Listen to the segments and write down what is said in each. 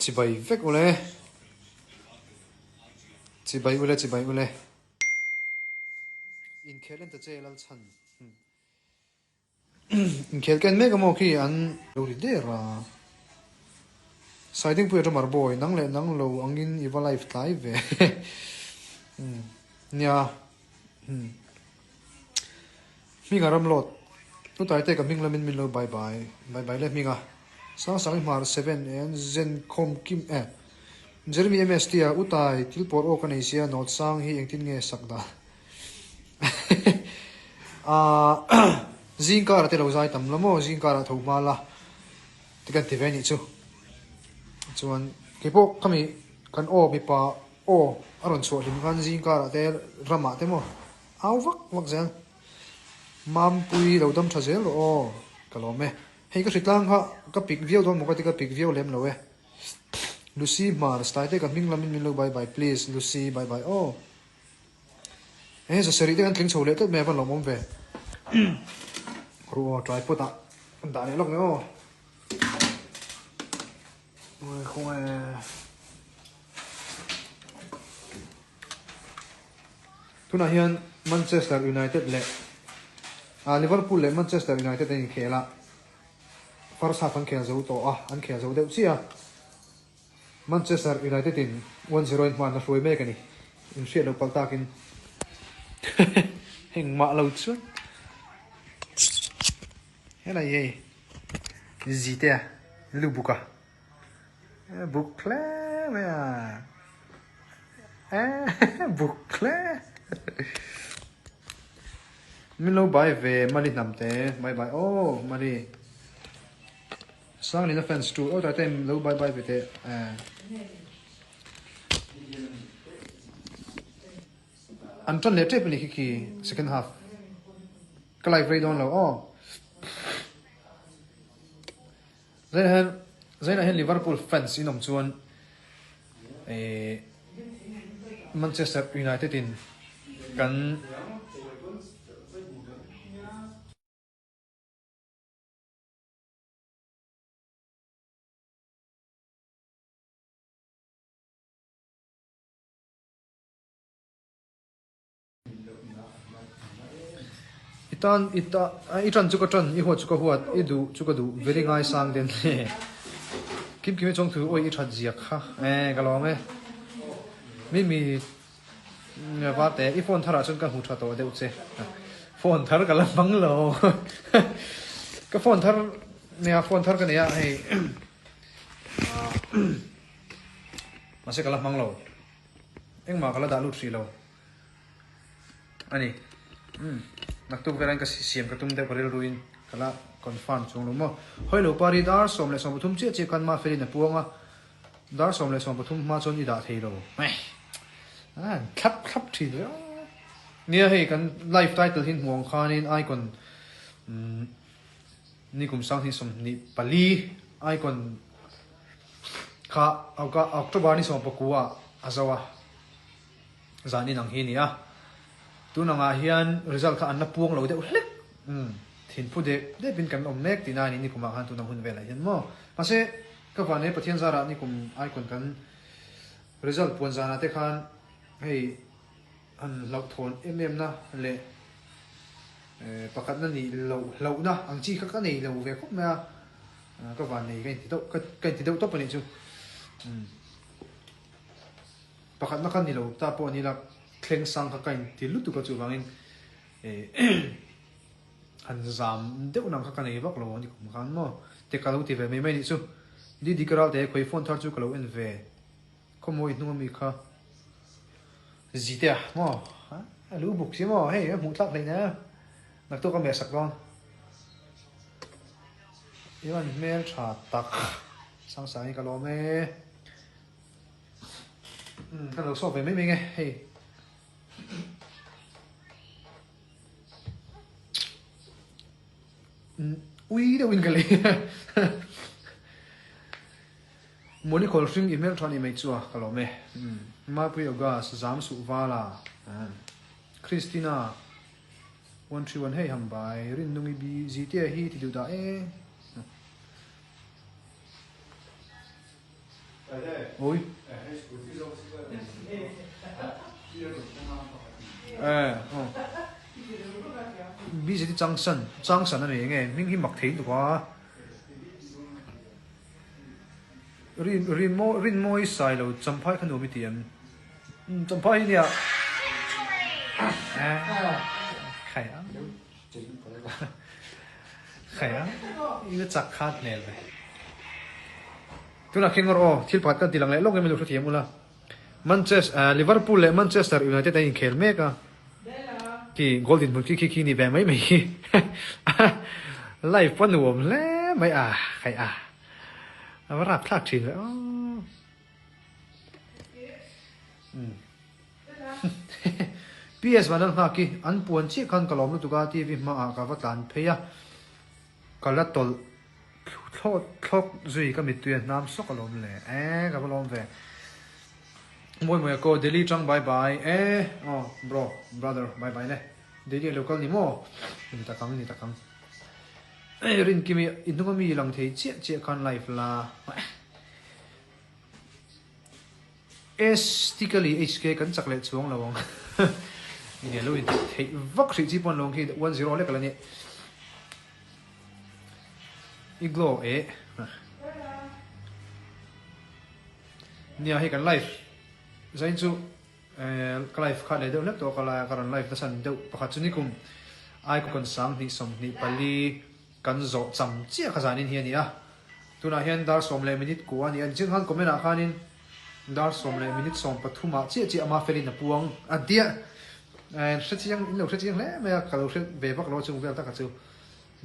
chỉ bảy vết ule chỉ bảy ule in khel lên tới lal chan in khel cái mấy cái mò khi ăn đồ đi đấy ra siding pui mar boy nang le nang lo angin iwa life tai ve nya mi garam lot tu tai te ka ming lamin min lo bye bye le mi ga sang mar 7 and zen kom kim Jeremy MS tia utai tilpor o kanesia not sang hi engtin nge sakda a zingkar te lo zai tam lamo zingkar tho mala tikan ti veni chu chuan kepo kami kan o mi pa o aron chu lim kan zingkar te rama te mo au vak zen mam pui lo dam thazel o kalome hei ka ritlang ha ka pik viau don mo ka ti ka pik viau lem lo we Lucy mar style te ka ming lamin min lo bye bye please Lucy bye bye oh sa seri te kan tling chole te me ban lo mom ve ro try pota da ne lok no oi không tuna hian Manchester United le Liverpool le Manchester United in khela farsa fan khel zo to an khel zo deuh sia Manchester United in 1-0 in man na hloi mek ani in hriat lo paltakin heng ma lo chu helai ye zite lubuka bukle me bukle min lo bai ve mali namte bye bye oh mali sang ni na fans tu oh ta tem lo bye bye ve te Anton le trip ni ki second half kalai vrei don lo oh zaina hen Liverpool fans inom chuan Manchester United in kan itan chuka tran I ho chuka huat idu chuka du very ngai sang den kim chong thu oi I that ziak kha kalome mi va te I phone thara chon ka hu tha to deu che phone thar kala bang lo ka phone thar ka ne ya hei mase kala mang lo engma kala da lu thri lo ani naktuk veran ka siam ka tum de paril ruin kala confirm chung lo mo hoi lo pari dar som le som thum che kan ma feri na puanga dar som le som thum ma chon I da thei lo khap thi lo nia hei kan live title hin huang khanin icon ni kum sang hi som ni pali icon kha october ni som pakua azawa zani nang hi ni a tu nanga hian result kha anna puang lo de hlek thin phu de bin kan om mek tina ni kuma han tu nang hun vela hian mo pase ka vane pathian zara ni kum icon kan result pon zana te khan hei an lau thon na le pakat na ni lo na ang chi kha ka nei lo ve khop na ka van nei kan ti do to pani chu pakat na kan ni lo ta po ni la thleng sang ka kain ti lu tu ka chu wangin an zam deuh nang ka nei bak lo ni kum khan mo te ka lo ti ve mai ni chu di karal te khoi phone thar chu ka lo en ve komoi nu mi kha zitea mo lu buk si mo hey mu tlak nei na nak to ka me sak don iwan mel tha tak sang sai ka lo me ka lo so ve mai nge hey ui đâu in cái này muốn đi call string email thằng email chua kalau me mà bây giờ gas giảm số vala Christina 131 hey ham bai rin nungi bi zitia hi ti du da ôi bây giờ thì trăng sân này nghe mình khi mặc thấy được quá rin môi sai rồi chăm phai khăn đồ bị tiền chăm phai đi à khai á khai á 이거 chắc khát nè vậy tôi là khi ngồi thil phát cái tiền lệ lúc em mình được thiệt mula Manchester Liverpool lệ Manchester United anh khel mê cả thì golden boot khi ni về mấy mấy live phân uổng lẽ mấy khai và rap thắt chỉ vậy PS mà đang haki anh buồn chỉ cần cái lồng lúc tụi TV mà cái vật lan thấy à cái lát tol thốt duy cái mít tuyển nam sốc cái lồng lệ cái lồng về mỗi cô Delhi trăng bye bye brother bye bye nè Delhi local ni mo ni ta kang rin kimi inung mi lang thei che kan life la estically hk kan chakle chuang lawang ni lo in thei vak ri chi pon long khi 10 le kala ni iglo ni a he kan life zain chu life kha le deuh lep to kala karan life ta san deuh pakhat chu ni kum ai ko kon sang ni som ni pali kan zo cham chia khazanin hi ani a tuna hian dar som le minute ko ani an jing han komena khanin dar som le minute som pathuma chi ama felin na puang adia hrichiang in lo hrichiang le me ka lo hret ve bak lo chung vel ta ka chu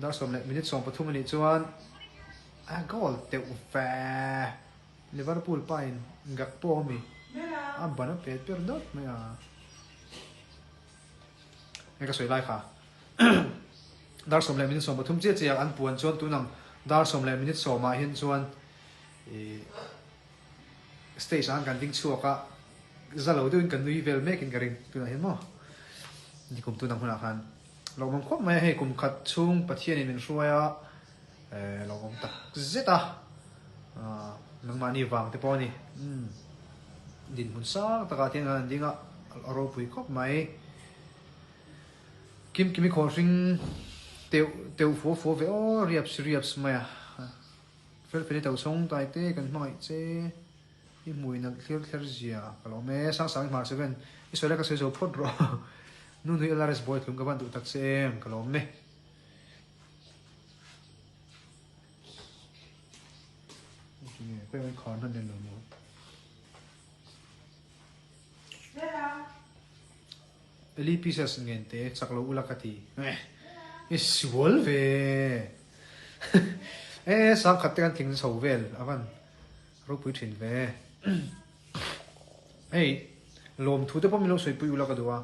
dar som le minute som pathuma ni chuan a goal te u fa Liverpool pain ngak po mi a bana pet per dot me a ka soi lai kha dar som le minute som pathum che an puan chuan tunang dar som le minute som ma hin chuan station kan ding chuaka zalo duin kan nui vel mek in garing tuna hin mo ni kum tunang huna khan lomang khop mai he kum khat chung pathian in ruaya lomang tak zeta nang mani wang te poni din hun sa taka tiang an dinga aro pui khop mai kimi khosing teu fo ve riaps maya fel teu song tai te kan mai che i mui na clear zia kalo me sang mar seven isola ka se zo phot ro nu nui alares boy kum ka ban du tak sem kalo me ni ko mai khon han den lo mo eli pieces ngente chaklo ulakati is wolve sang khat kan thing so vel avan ro pui thin ve hey lom thu te pom lo soi pui ulaka duwa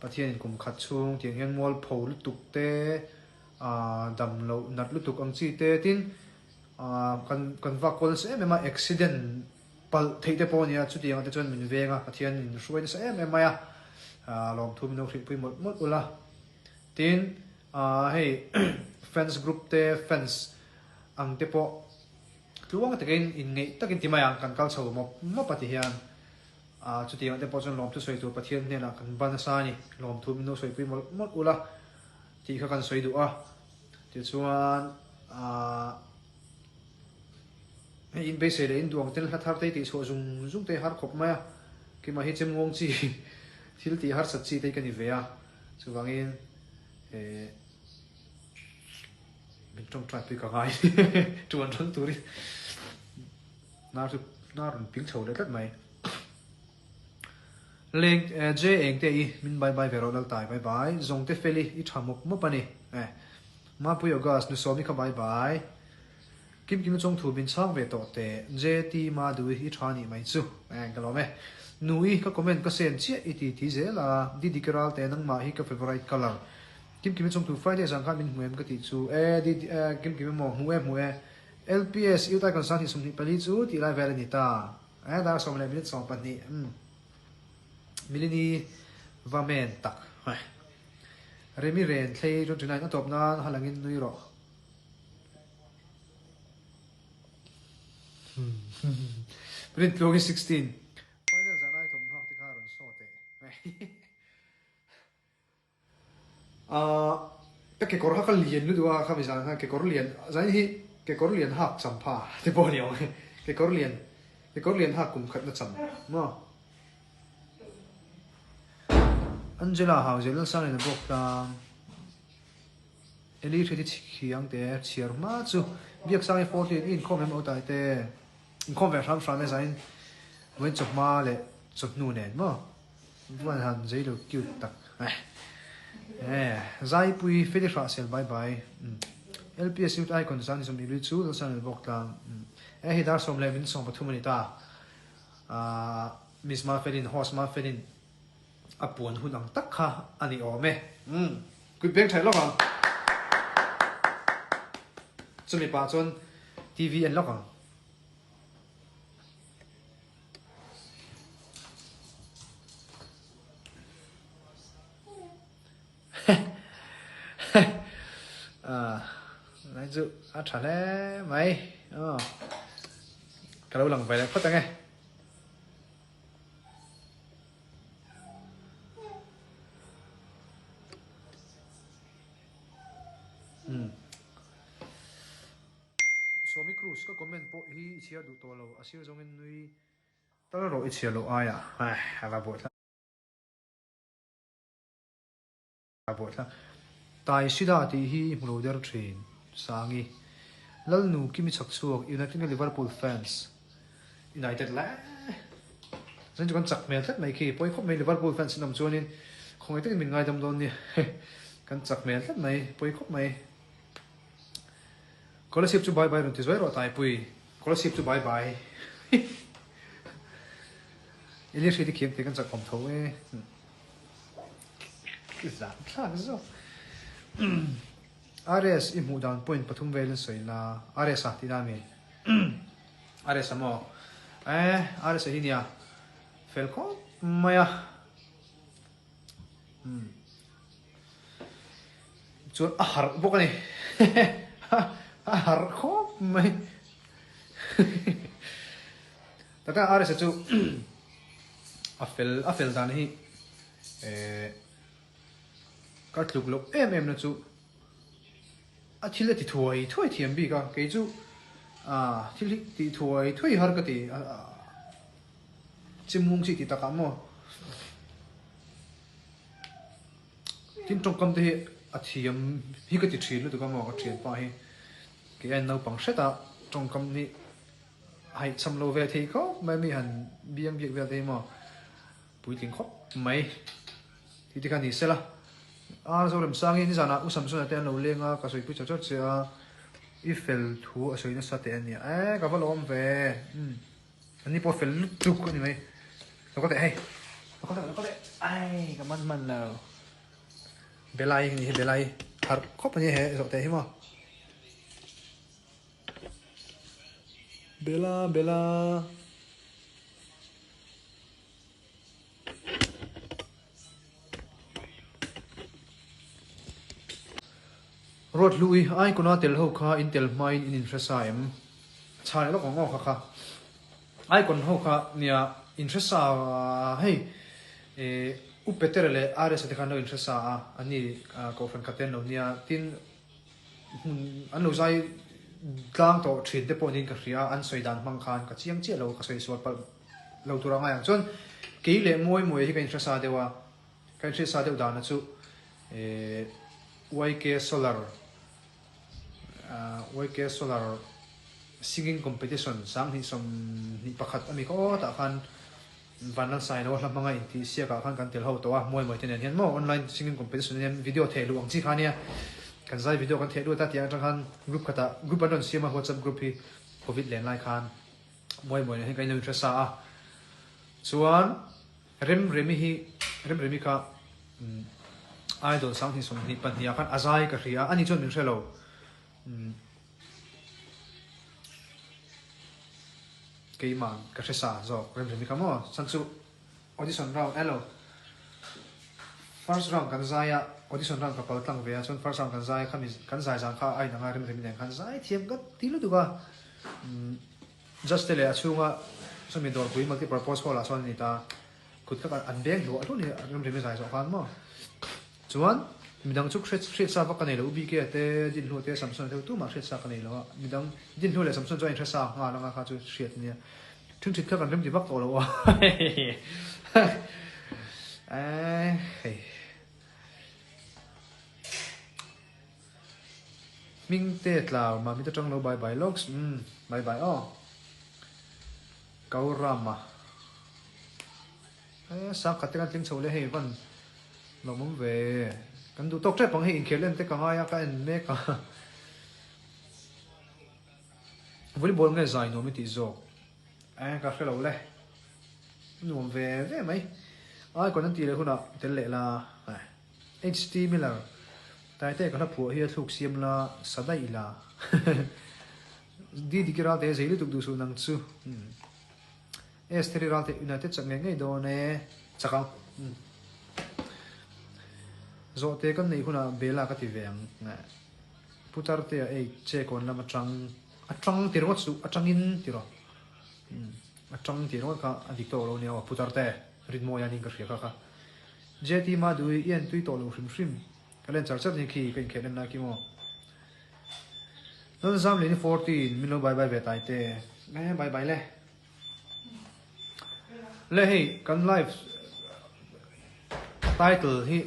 pathian kum khat chung tiang hian mol pho lu tuk te dam lo nat lu tuk ang chi te tin kan va kol se me ma accident pal thei te pon ya chu tiang te chon min venga pathian in ruai se me ma ya lom thu min lo pui mot ula tin hey fans group te fans ang te po tuang takin in ngei takin timayang kan kal chho mo pati hian chu tiang te po chon lom tu soi tu pathian ne na kan ban sa ni lom thu min no soi pui mot ula ti kha kan soi du a ti chuan in be se le in duang tel hathar te ti so zung te har khop ma ki ma hi chem ngong chi thil ti har sat chi te kan ni ve a chu wangin mình trong trại bị cả gai chuồn run túi nào run pin chầu đấy tất mày lên dễ anh tê mình bye bye về rồi tại bye bye dùng tê phê ít tham mục mất bani mà bây giờ gas nó xóm đi cả bye bye kim trong thủ bên sang về tổ tệ dễ ti mà đuôi ít tham nhỉ mày chú cái lo mẹ nuôi các comment các sen chia ít thì dễ là đi đi cái ra tệ năng mà hi cái favorite color kim trong thủ Friday sang khan min huem ka ti chu di kim mo huem LPS yêu tai kon san hi sum ni pali chu ti lai vel ni ta da som le minute som pan ni milini vamen tak remi ren thlei ron tunai na top na halangin nui ro print logi 16 final zanai thom hak te kharon so te ta ke kor hakal lien lu dua kha bisa ha ke kor lien zai hi ke kor lien hak champha te bo ni ong ke kor lien hak kum khat na cham mo Angela Hauzel sang in the book Eli thiti khiang te chiar ma chu biak sang 40 in comment out ai te in comment ram ram zain wen chok ma le chok nu nen mo wan han zai lo cute tak zai pui fedi ra sel bye bye LPS ut icon san som ilu chu lo san bok tang hi dar som levin som pathumani ta miss ma felin host ma felin apun hunang tak kha ani ome kui bek thai lo kan chumi pa chon TV en lo kan nãy dự trả lẽ mày cả lâu lần về lại phát tăng nghe Swami Cruz có comment po hi chia đủ to lâu asir trong en nuôi tao rồi chia lâu ai à và bột là tai sida ti hi mloder train sangi lalnu kimi chakchuak United Liverpool fans United la zan chuan chak mel tlat mai khi poi khop mai Liverpool fans nam chuanin khongai te min ngai dam don ni kan chak mel tlat mai poi khop mai scholarship chu bye bye ron ti zoi ro tai pui scholarship chu bye bye ili shi ti khiam te kan chak khom tho e zan thlang zo RS imu down point pathum vel soi la RS ti da me RS mo RS hi nia felco maya chu har bokani har kho mai taka RS chu afel dan hi cắt lục lục em nó chú thil thì thôi thì em bị cái chú thil thì thôi har cái thì chim mung chỉ thì ta cảm mò tin trong công ty thì em hi cái thì chuyện nữa tụi cảm mò cái chuyện pa hi cái anh nào bằng xét à trong công ty hay xăm lâu về thì có mấy mi hẳn biếng việc về đây mà bùi tiếng khóc mấy thì cái này sẽ là rồi làm sang in zana usam suna te no lenga ka soi pu cha cha cha I fel thu a soi na sa te ani ka va lom ve ani po fel tu ko ni mai ko te hey ko te ai ka man lo belai ni belai har ko pa ni he so te hi mo bela Rốt lui ai cũng nói tel hậu kha intel mine in interest em chai lo ngõ kha ai còn hậu kha nia interest hey upeterele RS te khano interest ani ko fan katen no nia tin anu zai tlang to thin te ponin ka ria an soidan mang khan ka chiang che lo ka soi suat pa lo tura nga yang chon ke le moi hi ka interest dewa ka interest de da na chu YK Solar singing competition sang hi som ni pakhat ami ko ta khan vanal sai no hlam manga inti sia ka khan kan tel ho to moi ten hian mo online singing competition hian video thelu ang chi khania kan zai video kan thelu ta tia khan group kata group anon sia ma WhatsApp group hi covid len lai khan moi hi kai no interest chuan remi ka idol sang hi som ni pan hi khan azai ka ria ani chon min relo cái mà cái sẽ xả rồi rem cái mà sẵn su audition round hello first round kan zaya audition round ka pal tlang ve chon first round kan zai jang kha ai na rem ne kan zai thiam ka tilu du ga just le achunga so mi dor pui multi purpose hall son ni ta khut ka an beng lo tu ni ram rim sai so khan mo chuan midang chu khret sa va ka nei lo bi ke te din lu te samson te tu ma khret sa ka nei lo midang din lu le samson join khret sa nga la nga kha chu khret ni thung thit ka kan rim di bak to lo wa ai minh tết lao mà mi ta trong lâu bye logs bye oh kau rama sa khát cái tiếng sầu lệ hay vẫn lo muốn về kan du tok tre pang hi in khelen te ka ya ka en me ka volleyball nge zai no mi ti zo ka khelo le nu về mai ai còn ti le huna tel le la HT Miller tai te kana phu hi thuk siam la sadai la di kira te zeli tuk du su nang chu esteri ral te united chak nge do ne chakang zo te kan nei huna bela ka ti veng putar te ei che kon lama atang tirwa su atangin tiro atang tiro ka adik to lo ne wa putar te ritmo ya ning ka khia ka jeti ma dui yen tui to lo hrim kalen char chat ni khi pen khelen na ki mo non zam le ni 14 milo bye ve tai te bye le hey kan live title hi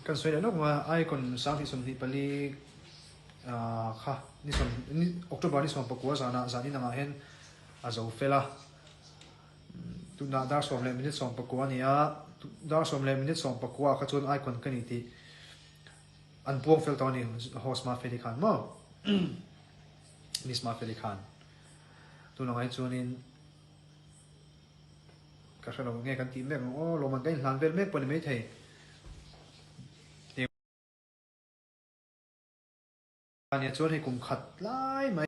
kan soi no ma ai kon sang thi som hi pali kha ni som ni october ni som pakwa sana zani na hen azo fela tu na dar som le minute som pakwa ni a dar som le minute som pakwa kha chun ai kon kani ti an puang fel tawni host ma feli khan mo nisma feli khan tu na ngai chunin ka khalo nge kan ti mek o lo man kai hlan vel mek pon mai thei ania chuan hei kum khat lai mai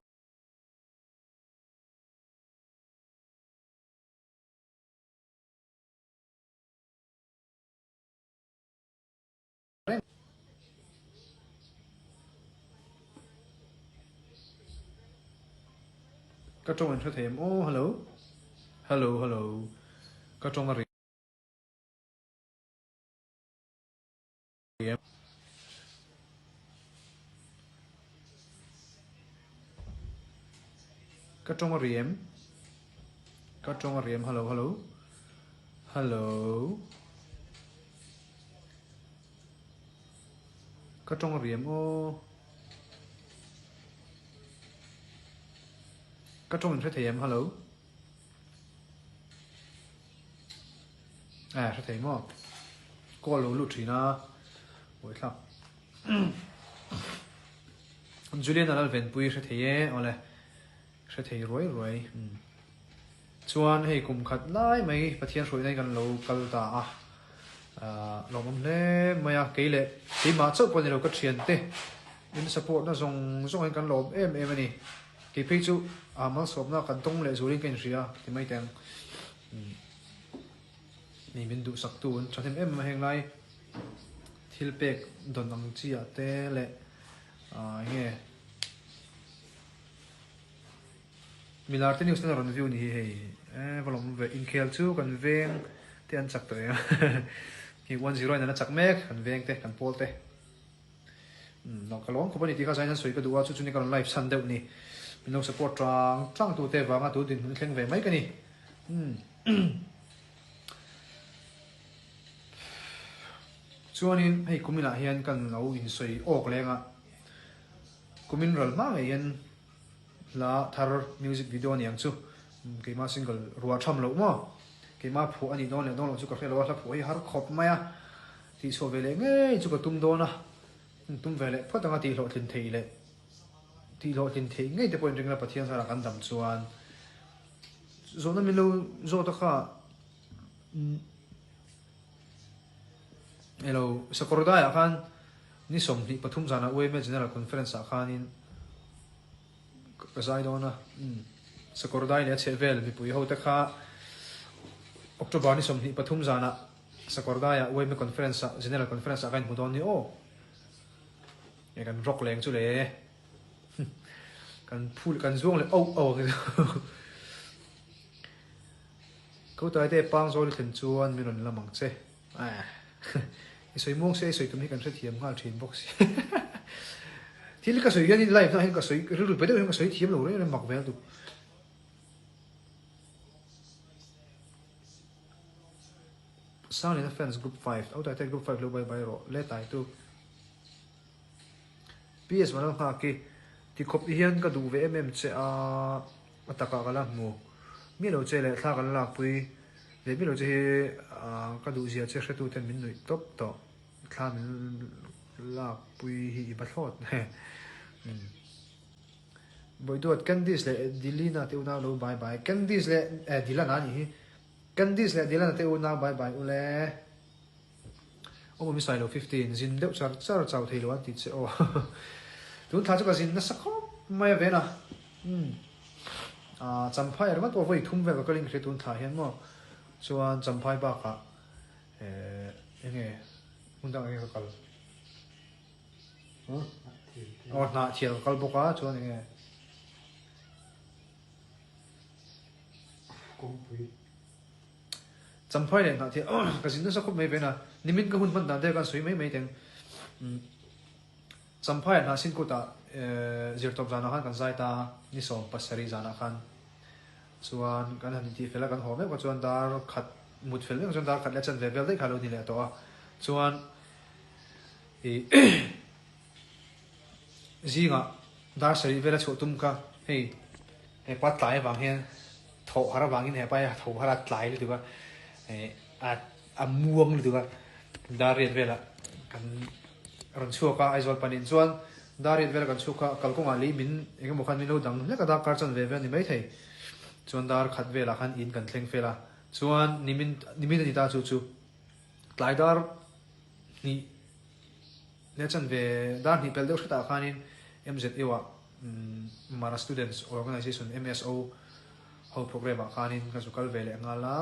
ka trong an them oh hello ka trong a ri ka trong a riem hello ka trong a riem o ka trong an them hello sẽ thấy mà có lỗ lụt thì na ôi sao Julian là ven bùi sẽ thấy ole sẽ thấy rồi chuan hay cùng khát lại mấy phát hiện rồi này gần lâu cal ta lòng ông lẽ mày cái lệ thì mà chốt quan điểm có chuyện thế nên support nó dùng anh cần lộp em này cái page chú mà shop nó cần tung lệ Julian cái gì thì mấy tiếngนี่มันดูสักตัวฉันเห็นมาเห็นไรทิลเป็กโดนนังจีอะเต้เละเงี้ยมีลาร์ตินิวส์นั่นรันวิวนี่เฮ้ยพอลงเวอินเคลชูกันเวงเตียนจักตัวเองที่10นั่นจักแม็กกันเวงเต้กันโพลเต้น้องกระลองเขาเป็นที่เขาใช้นั่นสวยก็ดูว่าชุดนี้กันไลฟ์ซันเดวนี่มีน้องสปอร์ตจ้างตัวเต้วางตัวดินมันแข็งเวไหมกันนี่ช่วงนี้ให้คุมินละเฮียนกันเราอินสวยออกแรงคุมินรัลมาเฮียนละทาร์มิวสิกวิดีโอเนี่ยจู่เกี่ยมาซิงเกิลรัวทำเรามั้งเกี่ยมาผัวอันนี้โดนเลยโดนเราจู่ก็แค่เราว่าผัวให้ฮาร์ขอบมาที่โซเวลเง่จู่ก็ตุ้มโดนตุ้มเวลเพราะตั้งแต่ที่เราทินเทเลยที่เราทินเทง่ายแต่พอจริงๆแล้วปะเทียนสารกันดำส่วนส่วนนั้นไม่รู้ส่วนตะข้าเราสกอร์ได้อะคันนี่สมที่ปฐุมธานีเว้ยไม่ใช่ในคอนเฟอเรนซ์อะคันนี่ก็ใช่โดนนะสกอร์ได้เนี่ยเชฟเวลมีปุ๋ยเขาแต่ข้าออกตุบานี่สมที่ปฐุมธานีสกอร์ได้อะเว้ยไม่คอนเฟอเรนซ์อะเจเนอเรลคอนเฟอเรนซ์อะกันหมดตอนนี้โอ้ยังกันร็อกแรงจุเลยกันพูดกันช่วงเลยโอ้ เขาตัวไอ้ปังโซลิถึงชวนมีหล่นละมังเซ่ไอ้สวยม่วงเซ่สวยตัวนี้กันเสียเทียมข้าวทีมบ็อกซ์ที่นี่ก็สวยยันนี่ไล่นะเห็นก็สวยรู้ไปได้เห็นก็สวยเทียมหลูเลยหมักแววดูสร้างเลยนะแฟนส์กรุ๊ป5เอาแต่กรุ๊ป5เลยไปรอเล่ตายตัวพีเอสมาแล้วค่ะกี่ที่คบเฮียนก็ดูเวมเจ้าอัตกะกันละงูมีเราเจเลยท่ากันละปุยเดี๋ยวมีเราเจก็ดูเสียเจ้าเสตูเต็มมินหน่อยต๊บต่อท่ามินละปุยฮีบัตรอดบอยดูดกันดิสเลยดิลีน่าเตอุนาโลบายบายกันดิสเลยดิลานานี่กันดิสเลยดิลานาเตอุนาบายบายอุเล่โอ้มีไซโล15จินเดวชาร์เจ้าเทโลอันติดเจ้าทุนท้าจะก็จินนัสก็ไม่เว้นจำพายมันตัวไว้ทุ่มเวก็ลิงเคตุนท้าเห็นมั้งส่วนจำพายบ้าค่ะยังไงคุณตั้งยังไงกันอ๋อน่าเที่ยวกันบุกอ่ะส่วนยังไงจำพายเนี่ยน่าเที่ยวก็จินนัสก็ไม่เว้นนะนิมิตก็หุ่นมันด่าเด็กกันสวยไม่ถึงจำพายน่าสินกูตาจิตตบจานาขันกันใจตานิสอมปัสสรีจานาขันส่วนกันหันที่เฟลกันหอมก็ส่วนดาร์ขัดมุดเฟลก็ส่วนดาร์ขัดเลชันเวลได้ขลุ่นี่แหละตัวส่วนจีงะดาร์สรีเวลชุดตุ้มก็เฮ้ปัดไหลบางเห็นโถหาระบางเห็นไปโถหาระไหลหรือว่าม่วงหรือว่าดาร์เรียนเวลกันรันชัวก็ไอโซลปนินส่วนดาร์เรียนเวลกันชัวก็กัลกงอาลีมินเองบุคคลมิโนดังเนี่ยก็ดาร์การจันเวลนี่ไม่ใช่ส่วนดาร์ขัดเวลาขันอินกันเทงเวลาส่วนนิมินนี่ตาจู่ไลดาร์นี่เนี่ยจันเวดาร์นี่เป็นเด็กสุดท้ายขันอิน MZA ว่าMara Students Organization MSO เขาโปรแกรมขันอินกันสุกัลเวลงาลา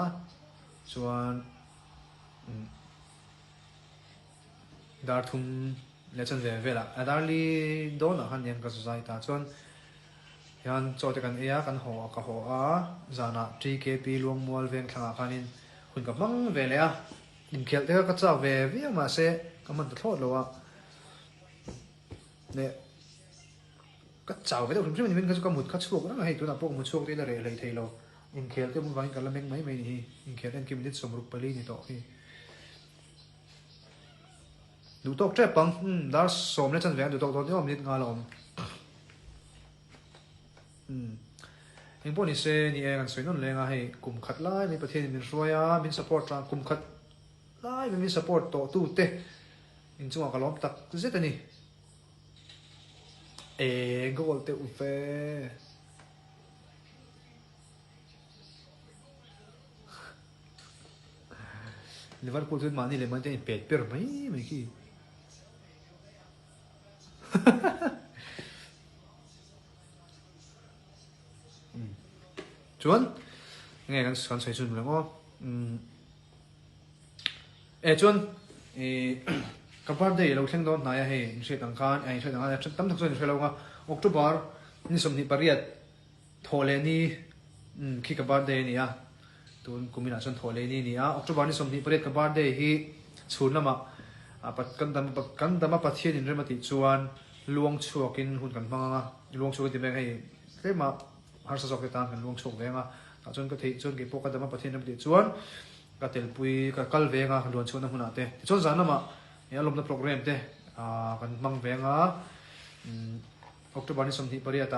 ส่วนดาร์ทุ่มเนี่ยจันเวลาดาร์ลีโดนขันยันกันสุดท้ายตาส่วนยันโจทย์กันเอียกันหัวกับหัวจานะ GKP รวมมวลเวียนข้างกันนินคุณกับมังเวเลยอินเขียนเด็กก็จะเวียมาเสก็มันจะโทษเลยว่าเนี่ยก็จะเวลาคุณพี่มันก็จะกำมุดคัดช่วงนั่นให้ตัวนับพวกมุดช่วงที่เราเลยเทโลอินเขียนที่มันวางกันแล้วไม่นี่อินเขียนเล่นกิมดิสสมรูปไปลีนี่ต่อที่ดูตกเจ็บปังดาร์สมเนี่ยจันเวียนดูตกตอนนี้ว่ามันงานเราเองพวกนี้เซนี่เองกันสวยนั่นเลยไงให้กลุ่มขัดไล่ในประเทศมีรวยมีสปอร์ตทางกลุ่มขัดไล่มีสปอร์ตต่อตู้เตะอินจังหวะกล้อมตักเจ็ดนี่เองก็วอลเตอุเฟลิเวอร์พูลทุนมานี่เลยมันจะเป็นเป็ดเปิดไหมไม่กี่ชวนไงกันใส่ชุดเหมือนก็ชวนกับบ้านได้เราเช่นโดนนายให้เชื่อต่างกันเชื่อต่างกันตั้มทั้งส่วนเชื่อเราว่าออกตุบาร์นี่สมนิปริยัตโทเลนี่ขี้กับบ้านได้นี่ตัวกุมินาชนโทเลนี่ออกตุบาร์นี่สมนิปริยัตกับบ้านได้ฮีชุนละมาปัดกันดำมาปัดเทียนเรื่องมาติชวนลวงชัวกินหุ่นกันมาลวงชัวกินแบงให้เรียกมาหาสอบไปตามกันลวงชัวแบงจนก็ที่จนกี่พวกกันดำมาปัดเทียนมาติชวนก็เตลปุยก็กัลเวงลวงชัวนั่นหุ่นอาเตชวนสารละมาเนี่ยลมในโปรแกรมเตกันมังเวงออกตุบาร์นี่สมนิปริยัต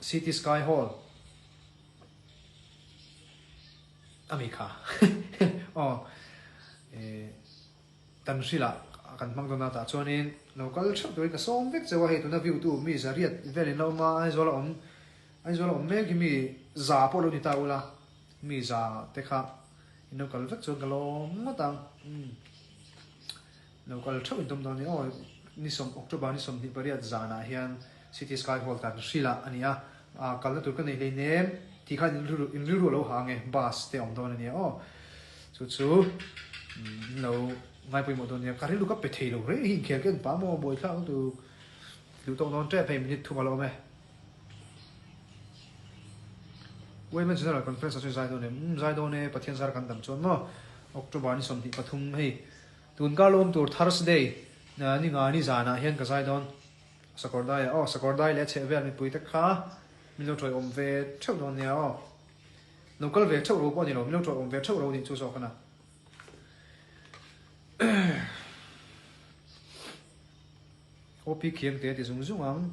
City Sky Hall อเมริกาตันสิละกันมังตอนนั้นแต่ช่วงนี้เราก็ชอบตัวเองก็ส่งเวกจะว่าเหตุนั้นวิวตู้มีสารีตเวลินเรามาไอ้โซลอมเมกิมีจ่าพอลุนิตาอุละมีจ่าเตค่ะอินเราก็เวกชวนกันล้อมตั้งเราก็ชอบอินตรงนี้นี่สมออกตุบาร์นี่สมนิปริยัตจานะเฮียน City Sky Hall ตันสิละอันนี้กันแล้วตัวกันในเนมที่ข้าอินรู้เราหางไงบัสเตะอมตอนนี้สู้เราไม่ไปหมดตัวนี้การที่ลูกก็ไปเที่ยวเฮ้ยหินเขียนกันป้าโมบ่อยครั้งดูตรงนั้นแจ้ไปมันทุกวันเราไหม Women's General Conference so zai do ne pathian zar kan dam chon mo October ni som hi pathum hei tun ka lom tur Thursday na ni nga ni zana hian ka zai don sakordai sakordai le che vel mi pui ta kha mi lo troi om ve theu don nia local ve theu ro po ni lo mi lo troi om ve theu ro ni chu so kana OP kieng te ti zung zung ang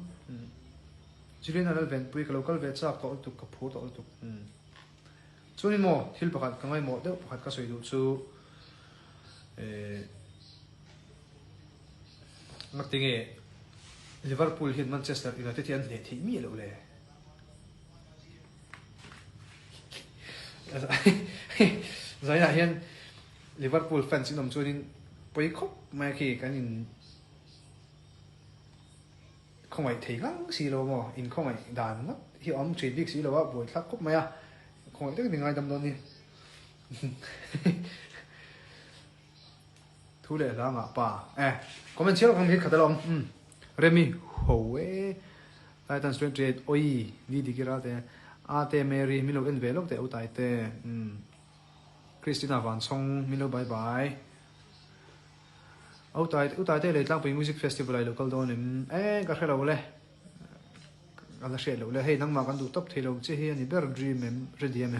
Chilen alal ven pui ka local ve chak to tu ka phu to tu chunin mo thil pakhat ka ngai mo de pakhat ka soi du chu mak tinge Liverpool hin Manchester United hian le thi mi lo le zaya hian Liverpool fans in chunin poi khop mai khi kanin không ai thấy ngang xí lo mà in không ai đàn mất hi ông chỉ biết xí lo á buổi thắc khúc mày à không ai biết tiếng ai đâm đâu đi thu lệ là ngã pa comment chia không biết khát lòng Remy Howe Titan Strength Trade oi đi đi kia ra thế Ate Mary Milo in về lúc thế u tại thế Christina Van Song Milo bye bye u tại thế lấy langไป music festival ai local đó nên cái cái lâu lệ cái là sẽ lâu lệ hey nang mà kan du top thế lâu chứ hey ni better dream em ready em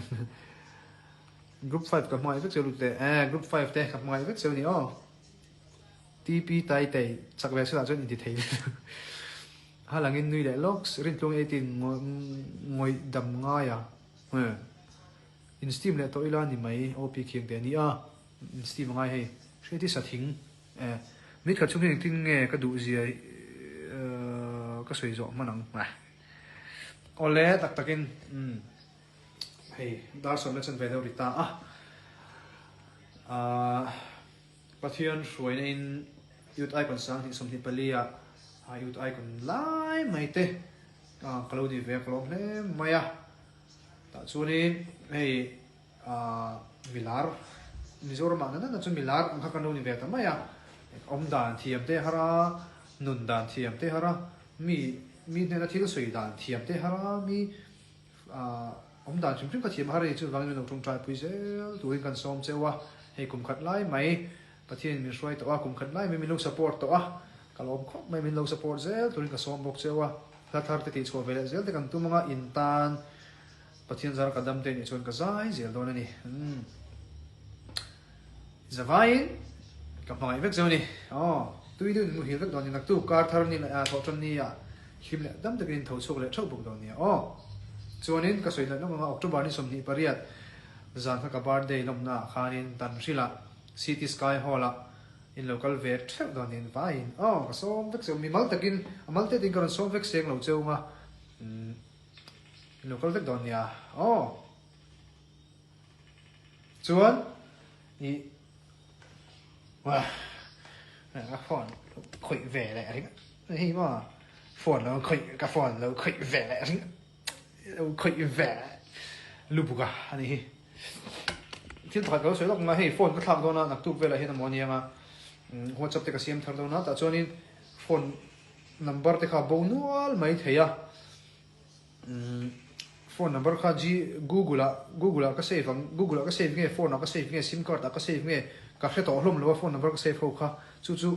group 5 กับmai vết selu te group 5 teกับmai vết selu ni TP tai tai chắc về sẽ là chuyện gì thế ha là nghiên nuôi đại locks rin tlung 18 ngồi đầm ngay in steam le to ilan ni mai op khieng te ni in steam ngai hey sẽ ti sa thing mít khát chung hình tin nghe cái đủ gì ấy cái sợi rộng mà nắng này ole tak takin hey dar som lesson về đâu đi ta pathian suy nên youth icon sang thì som thì palia youth icon lai mai te kalau di về kalau le maya ta chunin hey Milar Mizoram na chu Milar ang kakano ni ve ta maya đàn thiam te hara nun đàn thiam te hara mi ne na thil soi đàn thiam te hara mi đàn chim chim ka thiam hara chu wang no tung trai pui zel tuin kan som chewa hei kum khat lai mai pathian mi roi to kum khat lai mi lo support to kalom khop mai mi lo support zel tuin ka som bok chewa thar te ti chho vele zel te kan tu manga intan pathian zar kadam te ni chon ka zai zel don ani zavain các bạn biết rồi nè, tôi đi một hiểu biết đó là tu car thar ni là thọ chân ni khi mà đâm được cái thầu số lại thâu bụng đó nè, cho nên cái sợi là nó mà October ni som ni pariat, dàn các bar day lom na khanin tan sila City Sky Hall in local vet thâu đó nè vai, cái số biết rồi mi mal te tin cái số biết xem lâu châu mà, local vet đó nè, chuan ni wow cái phone khởi về lại đấy mà phone nó khởi cái phone nó khởi về lại khởi về lúc cả anh ấy thiên thoại có sợi lọc mà hey phone cái tham đó nó nạp tụt về lại hiện món gì mà WhatsApp thì cái sim thằng đó nó tại cho nên phone number thì khá bầu nual mấy thế phone number khá gì Google cái save Google cái save nghe phone nó cái save nghe sim card cái save nghe các cái tổ lum phone number cái save khá chú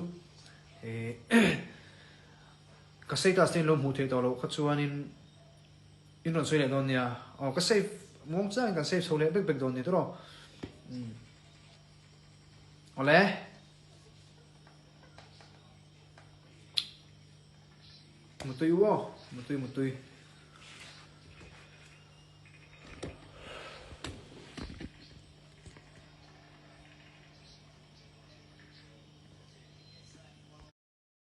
cái save ta tên lum hụt thế tổ lo khá chú anh in rồi suy lại đó nha cái save muốn ra cái save số lệ big big đó nha đó ole một tuy